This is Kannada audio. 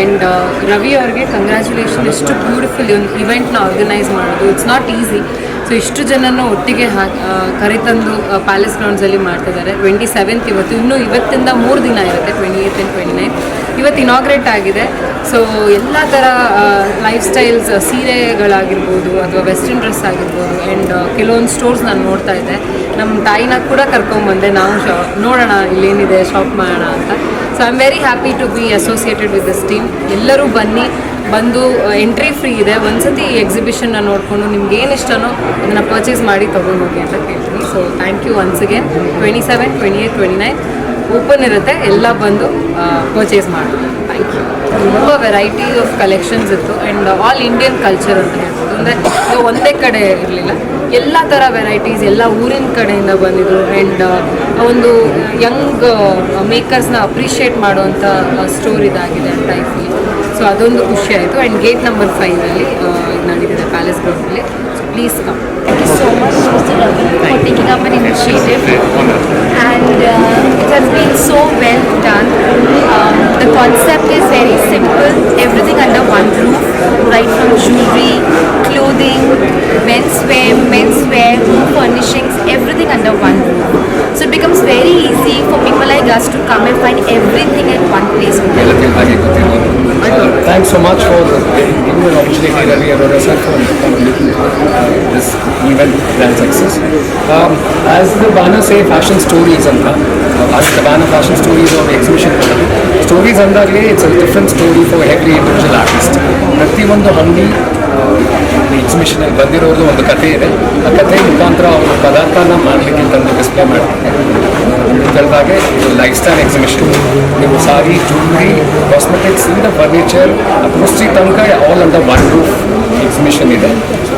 ಆ್ಯಂಡ್ ರವಿ ಅವ್ರಿಗೆ ಕಂಗ್ರ್ಯಾಚುಲೇಷನ್. ಎಷ್ಟು ಬ್ಯೂಟಿಫುಲ್ ಒಂದು ಇವೆಂಟ್ನ ಆರ್ಗನೈಸ್ ಮಾಡೋದು, ಇಟ್ಸ್ ನಾಟ್ ಈಸಿ. ಸೊ ಇಷ್ಟು ಜನನ ಒಟ್ಟಿಗೆ ಕರೆತಂದು ಪ್ಯಾಲೇಸ್ ಗ್ರೌಂಡ್ಸಲ್ಲಿ ಮಾಡ್ತಿದ್ದಾರೆ. 27th ಇವತ್ತು, ಇನ್ನೂ ಇವತ್ತಿಂದ 3 ದಿನ ಇರುತ್ತೆ, 28th and 29th. ಇವತ್ತು ಇನಾಗ್ರೇಟ್ ಆಗಿದೆ. ಸೊ ಎಲ್ಲ ಥರ ಲೈಫ್ ಸ್ಟೈಲ್ಸ್, ಸೀರೆಗಳಾಗಿರ್ಬೋದು ಅಥವಾ ವೆಸ್ಟರ್ನ್ ಡ್ರೆಸ್ ಆಗಿರ್ಬೋದು, ಆ್ಯಂಡ್ ಕೆಲವೊಂದು ಸ್ಟೋರ್ಸ್ ನಾನು ನೋಡ್ತಾ ಇದ್ದೆ. ನಮ್ಮ ತಾಯಿನ ಕೂಡ ಕರ್ಕೊಂಬಂದೆ, ನಾವು ನೋಡೋಣ ಇಲ್ಲೇನಿದೆ, ಶಾಪ್ ಮಾಡೋಣ ಅಂತ. So I am very happy to be associated with this team. ಎಲ್ಲರೂ ಬಂದು ಎಂಟ್ರಿ ಫ್ರೀ ಇದೆ. ಒಂದ್ಸತಿ ಈ ಎಕ್ಸಿಬಿಷನ್ನ ನೋಡಿಕೊಂಡು ನಿಮ್ಗೆ ಏನು ಇಷ್ಟನೋ ಅದನ್ನು ಪರ್ಚೇಸ್ ಮಾಡಿ ತೊಗೊಂಡು ಹೋಗಿ ಅಂತ ಕೇಳ್ತೀನಿ. So thank you once again. 27, 28, 29 open ಇರುತ್ತೆ, ಎಲ್ಲ ಬಂದು ಪರ್ಚೇಸ್ ಮಾಡೋದು. Thank you. ತುಂಬ ವೆರೈಟಿ ಆಫ್ ಕಲೆಕ್ಷನ್ಸ್ ಇತ್ತು ಆ್ಯಂಡ್ ಆಲ್ ಇಂಡಿಯನ್ ಕಲ್ಚರ್ ಅಂತ ಹೇಳ್ಬೋದು. ಅಂದರೆ ಒಂದೇ ಕಡೆ ಇರಲಿಲ್ಲ, ಎಲ್ಲ ಥರ ವೆರೈಟೀಸ್, ಎಲ್ಲ ಊರಿನ ಕಡೆಯಿಂದ ಬಂದಿದ್ರು. ಆ್ಯಂಡ್ ಒಂದು ಯಂಗ್ ಮೇಕರ್ಸ್ನ ಅಪ್ರಿಷಿಯೇಟ್ ಮಾಡುವಂಥ ಸ್ಟೋರ್ ಇದಾಗಿದೆ ಅಂತ ಐ ಫೀಲ್. ಸೊ ಅದೊಂದು ಖುಷಿ ಆಯಿತು. ಆ್ಯಂಡ್ ಗೇಟ್ ನಂಬರ್ 5 ನಡೀತಿದೆ ಪ್ಯಾಲೇಸ್ ಗ್ರೌಂಡಲ್ಲಿ. So please come. Thank you so much, Mr. Ravi, for taking up an initiative, and it has been so well done. The concept is very simple, everything under one roof, right from jewelry, clothing, menswear, home furnishings, everything under one roof. So it becomes very easy for people like us to come and find everything at one place. Thanks so much for giving me an opportunity, Ravi and Rosa, for making this event grand success. As the banner say, fashion stories and as the banner fashion stories of the exhibition stories andagli, it's a different story for every individual artist. ಪ್ರತಿ ಒಂದು ಹಂದಿ ಎಕ್ಸಿಬಿಷನ್ ಅಲ್ಲಿ ಬಂದಿರೋದು ಒಂದು ಕಥೆ ಇದೆ. ಆ ಕಥೆ ಮುಖಾಂತರ ಅವರು ಪದಾರ್ಥನ ಮಾಡಲಿಕ್ಕೆ ತಂದು ಡಿಸ್ಪ್ಲೇ ಮಾಡ್ತಾರೆ. ಹಾಗೆ ಲೈಫ್ ಸ್ಟೈಲ್ ಎಕ್ಸಿಬಿಷನ್, ನೀವು ಸಾರಿ, ಜ್ಯುವೆಲ್ರಿ, ಕಾಸ್ಮೆಟಿಕ್ಸ್ ಇಂದ ಫರ್ನಿಚರ್, ಗ್ರೋಸರಿ ತನಕ all under one roof exhibition ಇದೆ. ಸೊ